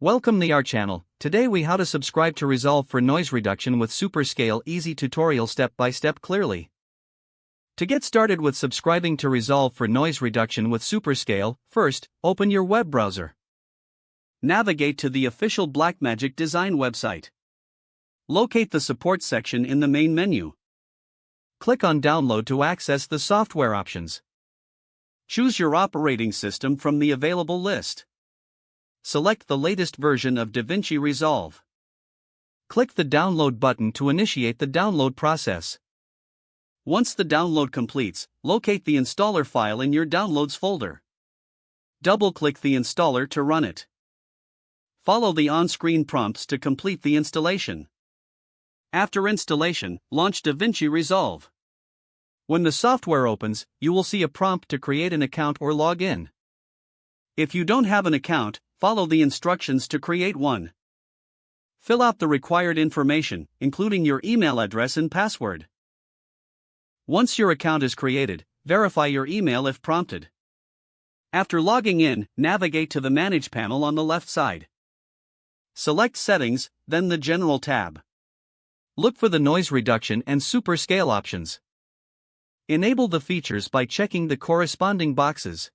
Welcome to our channel. Today we how to subscribe to Resolve for noise reduction with Superscale easy tutorial step by step clearly. To get started with subscribing to Resolve for noise reduction with Superscale, first, open your web browser. Navigate to the official Blackmagic Design website. Locate the support section in the main menu. Click on Download to access the software options. Choose your operating system from the available list. Select the latest version of DaVinci Resolve. Click the Download button to initiate the download process. Once the download completes, locate the installer file in your Downloads folder. Double-click the installer to run it. Follow the on-screen prompts to complete the installation. After installation, launch DaVinci Resolve. When the software opens, you will see a prompt to create an account or log in. If you don't have an account, follow the instructions to create one. Fill out the required information, including your email address and password. Once your account is created, verify your email if prompted. After logging in, navigate to the Manage panel on the left side. Select Settings, then the General tab. Look for the Noise Reduction and Superscale options. Enable the features by checking the corresponding boxes.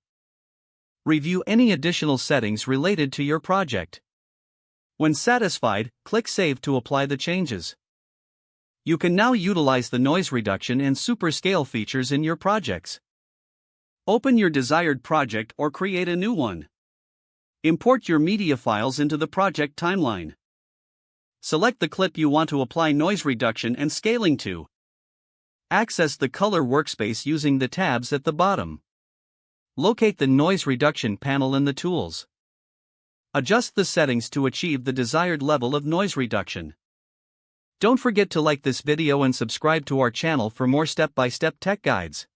Review any additional settings related to your project. When satisfied, click Save to apply the changes. You can now utilize the noise reduction and superscale features in your projects. Open your desired project or create a new one. Import your media files into the project timeline. Select the clip you want to apply noise reduction and scaling to. Access the color workspace using the tabs at the bottom. Locate the noise reduction panel in the tools. Adjust the settings to achieve the desired level of noise reduction. Don't forget to like this video and subscribe to our channel for more step-by-step tech guides.